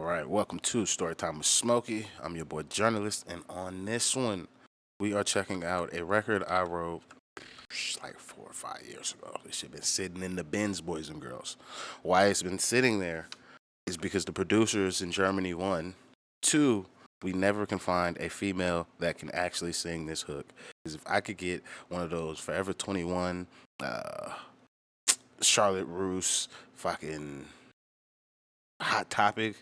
right, welcome to Storytime with Smokey. I'm your boy Jurnalist, and on this one, we are checking out a record I wrote like 4 or 5 years ago. This shit been sitting in the bins, boys and girls. Why it's been sitting there is because the producers in Germany, one, two, we never can find a female that can actually sing this hook. Because if I could get one of those Forever 21, Charlotte Roos, fucking Hot Topic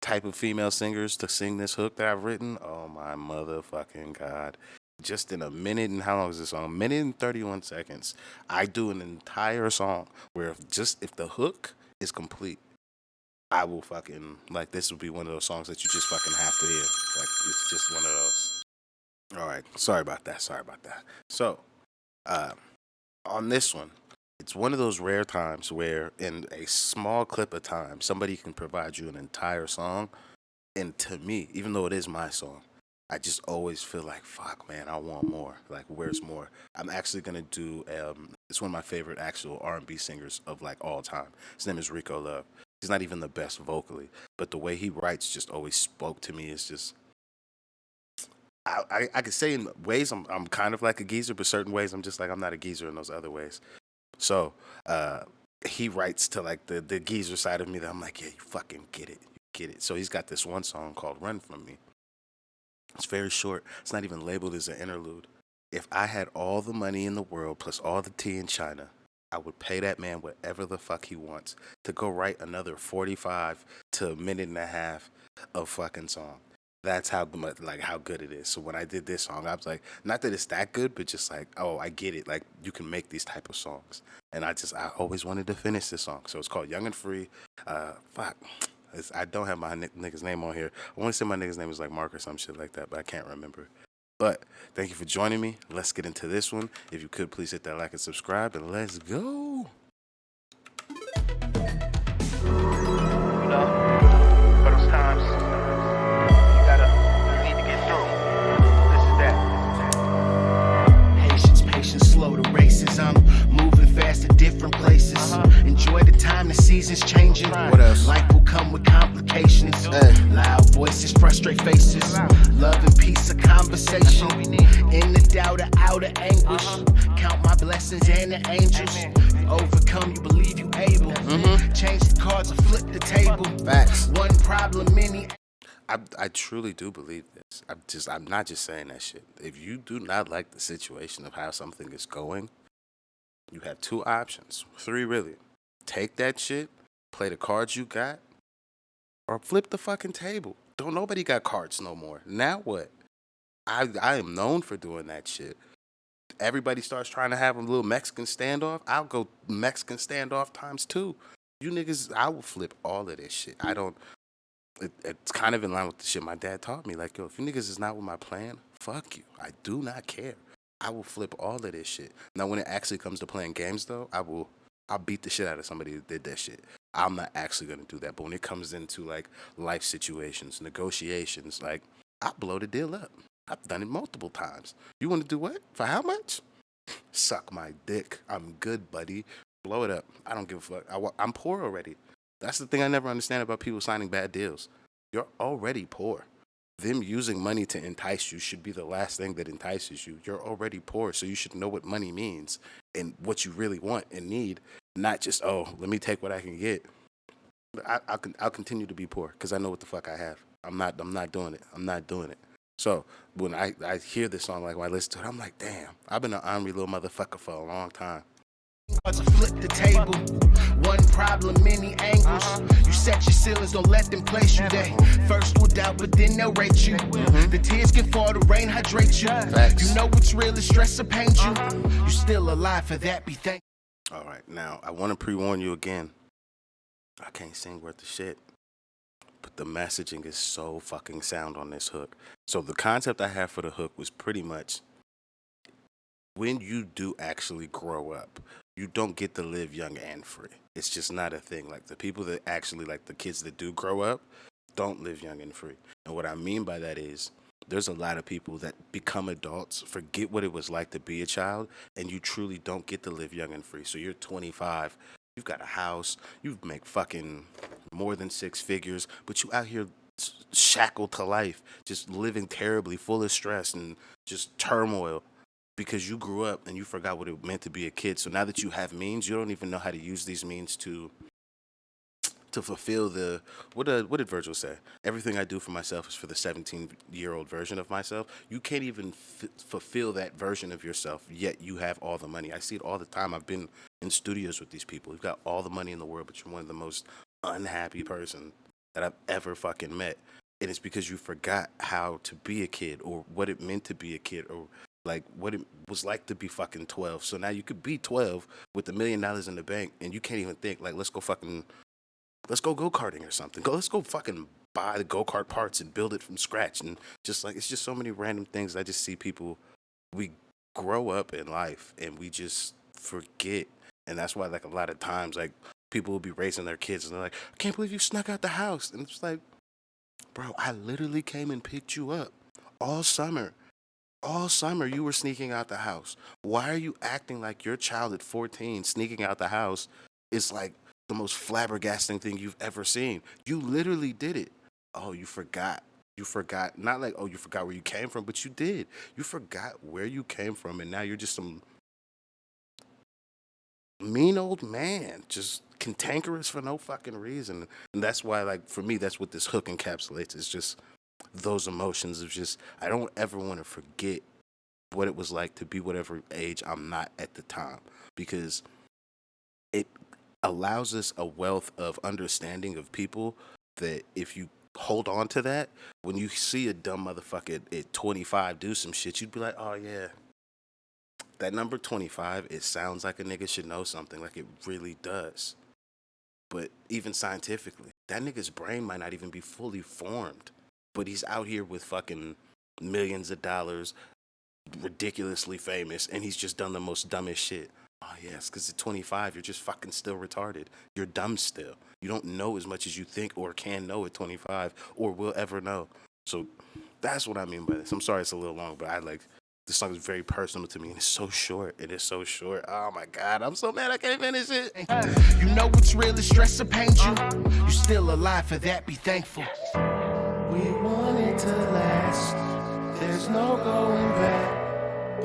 type of female singers to sing this hook that I've written, oh my motherfucking god. Just in a minute, and how long is this song? A minute and 31 seconds. I do an entire song where if the hook is complete, I will fucking, like, this would be one of those songs that you just fucking have to hear. Like, it's just one of those. All right, sorry about that. So, on this one, it's one of those rare times where, in a small clip of time, somebody can provide you an entire song. And to me, even though it is my song, I just always feel like, fuck, man, I want more. Like, where's more? I'm actually gonna do. It's one of my favorite actual R&B singers of like all time. His name is Rico Love. He's not even the best vocally, but the way he writes just always spoke to me. It's just. I could say in ways I'm kind of like a geezer, but certain ways I'm just like I'm not a geezer in those other ways. So he writes to like the geezer side of me that I'm like, yeah, you fucking get it. You get it. So he's got this one song called Run From Me. It's very short. It's not even labeled as an interlude. If I had all the money in the world plus all the tea in China, I would pay that man whatever the fuck he wants to go write another 45 to a minute and a half of fucking song. That's how much, like, how good it is. So when I did this song, I was like, not that it's that good, but just like, oh, I get it. Like, you can make these type of songs, and I always wanted to finish this song. So it's called Young and Free. Fuck, I don't have my nigga's name on here. I want to say my nigga's name is like Mark or some shit like that, but I can't remember. But thank you for joining me. Let's get into this one. If you could, please hit that like and subscribe, and let's go. You know, for those times, you need to get through. This is that. Patience, slow the races. I'm moving fast to different places. Enjoy the time, the seasons changing. What else? Life will come with complications. Loud voices, frustrate faces. Love and peace, a conversation. In the doubt, or outer anguish. Count my blessings and the angels. You overcome, you believe you able. Change the cards or flip the table. Facts. One problem, many. I truly do believe this. I'm not just saying that shit. If you do not like the situation of how something is going, you have two options. Three, really. Take that shit, play the cards you got, or flip the fucking table. Don't nobody got cards no more. Now what? I am known for doing that shit. Everybody starts trying to have a little Mexican standoff. I'll go Mexican standoff times two. You niggas, I will flip all of this shit. It's kind of in line with the shit my dad taught me. Like, yo, if you niggas is not with my plan, fuck you. I do not care. I will flip all of this shit. Now, when it actually comes to playing games, though, I'll beat the shit out of somebody that did that shit. I'm not actually gonna do that. But when it comes into like life situations, negotiations, like, I'll blow the deal up. I've done it multiple times. You want to do what? For how much? Suck my dick. I'm good, buddy. Blow it up. I don't give a fuck. I'm poor already. That's the thing I never understand about people signing bad deals. You're already poor. Them using money to entice you should be the last thing that entices you. You're already poor, so you should know what money means and what you really want and need, not just, oh, let me take what I can get. I'll continue to be poor because I know what the fuck I have. I'm not doing it. I'm not doing it. So when I hear this song, like when I listen to it, I'm like, damn, I've been an ornery little motherfucker for a long time. To flip the table, one problem, many angles. You set your ceilings, don't let them place you there. First will doubt, but then they'll rate you. The tears can fall, the rain hydrate you. Facts. You know what's real is stress or paint you. You still alive, for that be thankful. All right, now I want to pre-warn you again. I can't sing worth the shit, but the messaging is so fucking sound on this hook. So the concept I have for the hook was pretty much when you do actually grow up, you don't get to live young and free. It's just not a thing. Like, the people that actually, like the kids that do grow up, don't live young and free. And what I mean by that is there's a lot of people that become adults, forget what it was like to be a child, and you truly don't get to live young and free. So you're 25 You've got a house. You make fucking more than six figures, but you out here shackled to life, just living terribly, full of stress and just turmoil because you grew up and you forgot what it meant to be a kid. So now that you have means, you don't even know how to use these means to fulfill the what did Virgil say? Everything I do for myself is for the 17-year-old version of myself. You can't even fulfill that version of yourself, yet you have all the money. I see it all the time. I've been in studios with these people. You've got all the money in the world, but you're one of the most unhappy person that I've ever fucking met. And it's because you forgot how to be a kid or what it meant to be a kid or like what it was like to be fucking 12. So now you could be 12 with $1 million in the bank and you can't even think like let's go karting or something. Let's go fucking buy the go-kart parts and build it from scratch. And just like, it's just so many random things. I just see people, we grow up in life and we just forget. And that's why, like, a lot of times, like, people will be raising their kids and they're like, I can't believe you snuck out the house. And it's like, bro, I literally came and picked you up all summer. All summer you were sneaking out the house. Why are you acting like your child at 14 sneaking out the house is like the most flabbergasting thing you've ever seen? You literally did it. Oh, you forgot. You forgot. Not like, oh, you forgot where you came from, but you did. You forgot where you came from, and now you're just some mean old man, just cantankerous for no fucking reason. And that's why, like, for me, that's what this hook encapsulates. It's just those emotions of just, I don't ever want to forget what it was like to be whatever age I'm not at the time, because it allows us a wealth of understanding of people that if you hold on to that, when you see a dumb motherfucker at 25 do some shit, you'd be like, oh yeah, that number 25, it sounds like a nigga should know something, like it really does. But even scientifically, that nigga's brain might not even be fully formed, but he's out here with fucking millions of dollars, ridiculously famous, and he's just done the most dumbest shit. Oh, yes, because at 25, you're just fucking still retarded. You're dumb still. You don't know as much as you think or can know at 25 or will ever know. So that's what I mean by this. I'm sorry it's a little long, but this song is very personal to me, and it's so short. It is so short. Oh, my God. I'm so mad I can't finish it. You know what's really stress or pains you? You still alive, for that be thankful. We want it to last. There's no going back.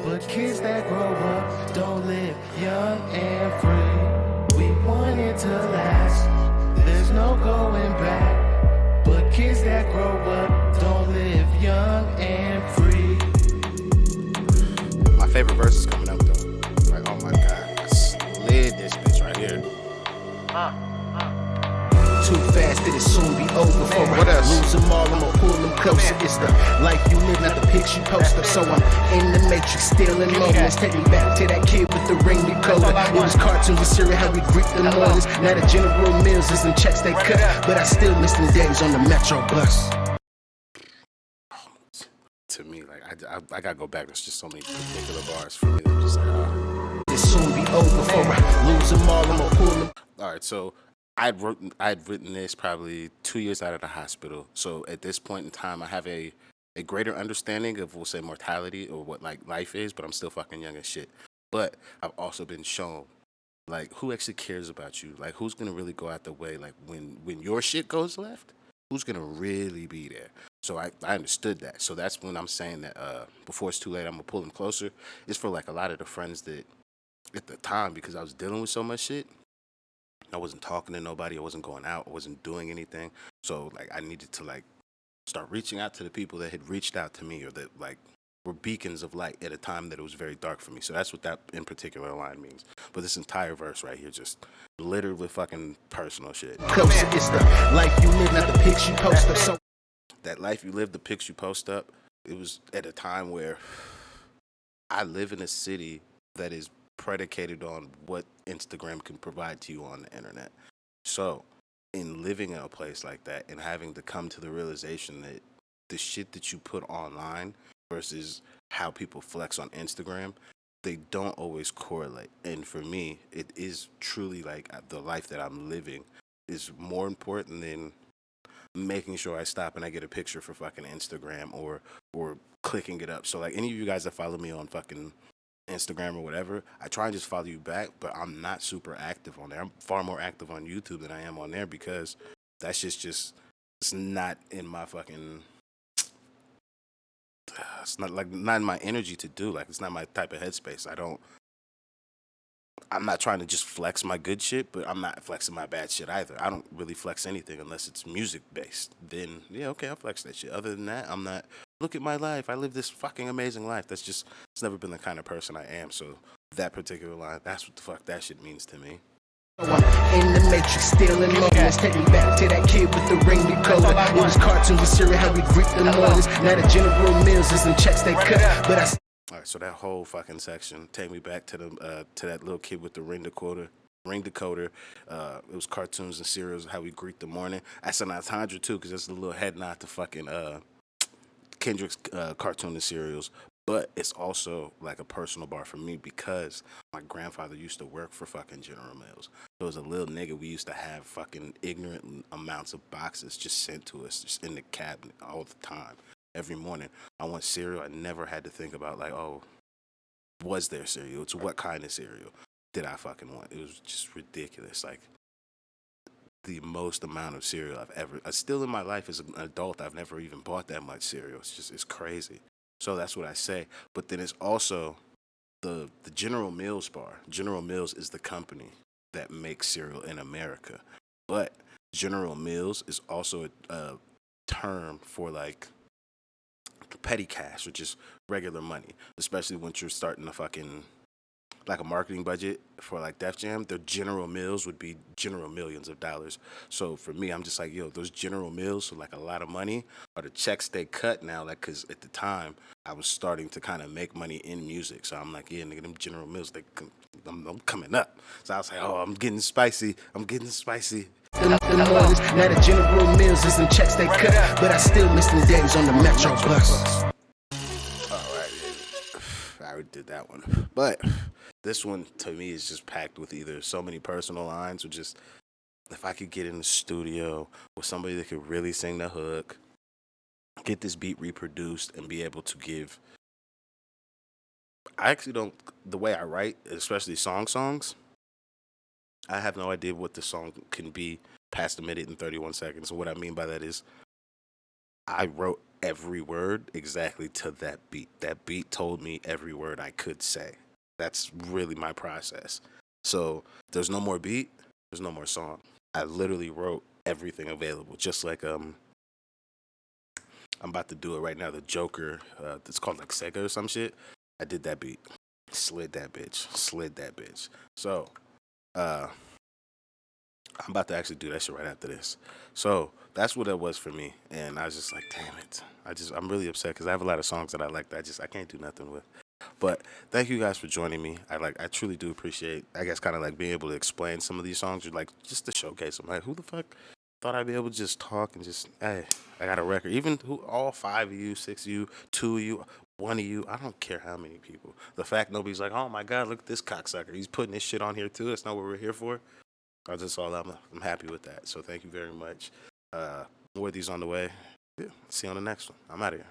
But kids that grow up don't live young and free. We want it to last. There's no going back. But kids that grow up don't live young and free. My favorite verse is coming up though. Like, oh my God, I slid this bitch right here. Too fast, it'll soon be over. For I lose them all, I'ma pull them closer. It's the life you live, not the pics you post up. So I'm in the matrix, still in moments. Take me back to that kid with the ring decoder. It was cartoons and cereal, how we greet the mornings. Now the General Mills is them checks they cut, but I still miss them days on the Metro bus. To me, like, I gotta go back. There's just so many particular bars for me that I'm just like, oh. It'll soon be over. For I lose them all, I'ma pull them. All right, so I'd written this probably 2 years out of the hospital. So at this point in time, I have a greater understanding of, we'll say, mortality or what like life is, but I'm still fucking young as shit. But I've also been shown, like, who actually cares about you? Like, who's gonna really go out the way? Like, when your shit goes left, who's gonna really be there? So I understood that. So that's when I'm saying that before it's too late, I'm gonna pull them closer. It's for like a lot of the friends that at the time, because I was dealing with so much shit, I wasn't talking to nobody. I wasn't going out. I wasn't doing anything. So like I needed to like start reaching out to the people that had reached out to me or that like were beacons of light at a time that it was very dark for me. So that's what that in particular line means. But this entire verse right here just littered with fucking personal shit. Closer, it's the life you live, not the pics you post up. So that life you live, the pics you post up, it was at a time where I live in a city that is predicated on what Instagram can provide to you on the internet. So in living in a place like that and having to come to the realization that the shit that you put online versus how people flex on Instagram, they don't always correlate. And for me, it is truly like the life that I'm living is more important than making sure I stop and I get a picture for fucking Instagram or clicking it up. So like any of you guys that follow me on fucking Instagram or whatever, I try and just follow you back, but I'm not super active on there. I'm far more active on YouTube than I am on there because that's just it's not in my fucking it's not like not in my energy to do. Like it's not my type of headspace. I'm not trying to just flex my good shit, but I'm not flexing my bad shit either. I don't really flex anything unless it's music based. Then yeah, okay, I'll flex that shit. Other than that, I'm not. Look at my life. I live this fucking amazing life. That's just it's never been the kind of person I am. So that particular line, that's what the fuck that shit means to me. In the matrix, stealing moments. Take me back to that kid with the ring decoder. It was cartoons, cereal, how we greet the mornings. Now the General Mills is them checks they cut, but I. All right, so that whole fucking section take me back to the to that little kid with the ring decoder. Ring decoder. It was cartoons and cereals, how we greet the morning. That's an entendre too, because it's a little head nod to fucking Kendrick's cartoon and cereals. But it's also like a personal bar for me because my grandfather used to work for fucking General Mills. So as a little nigga, we used to have fucking ignorant amounts of boxes just sent to us, just in the cabinet all the time. Every morning, I want cereal. I never had to think about like, oh, was there cereal? It's what kind of cereal did I fucking want? It was just ridiculous. Like the most amount of cereal I've ever. Still in my life as an adult, I've never even bought that much cereal. It's crazy. So that's what I say. But then it's also the General Mills bar. General Mills is the company that makes cereal in America. But General Mills is also a term for like petty cash, which is regular money, especially when you're starting a fucking like a marketing budget for like Def Jam. Their General Mills would be general millions of dollars. So for me, I'm just like, yo, those General Mills, so like a lot of money, are the checks they cut now. Like, cause at the time I was starting to kind of make money in music, so I'm like, yeah, nigga, them General Mills, I'm coming up. So I was like, oh, I'm getting spicy. The mornings, now the General Mills is them checks they cut, but I still miss them days on the Metro bus. All right, I already did that one, but this one to me is just packed with either so many personal lines or just if I could get in the studio with somebody that could really sing the hook, get this beat reproduced, and be able to give. I actually don't. The way I write, especially songs, I have no idea what the song can be past a minute and 31 seconds. So what I mean by that is I wrote every word exactly to that beat. That beat told me every word I could say. That's really my process. So there's no more beat, there's no more song. I literally wrote everything available, just like I'm about to do it right now. The Joker, it's called like Sega or some shit. I did that beat, slid that bitch. So I'm about to actually do that shit right after this. So that's what it was for me, and I was just like, damn it. I'm really upset because I have a lot of songs that I like that I can't do nothing with. But thank you guys for joining me. I truly do appreciate, I guess, kind of like being able to explain some of these songs, or like just to showcase them. Like, who the fuck thought I'd be able to just talk and just, hey, I got a record. Even all 5 of you, 6 of you, 2 of you, 1 of you, I don't care how many people. The fact nobody's like, oh my God, look at this cocksucker. He's putting this shit on here too. That's not what we're here for. I'm happy with that. So thank you very much. More of these on the way. Yeah, see you on the next one. I'm out of here.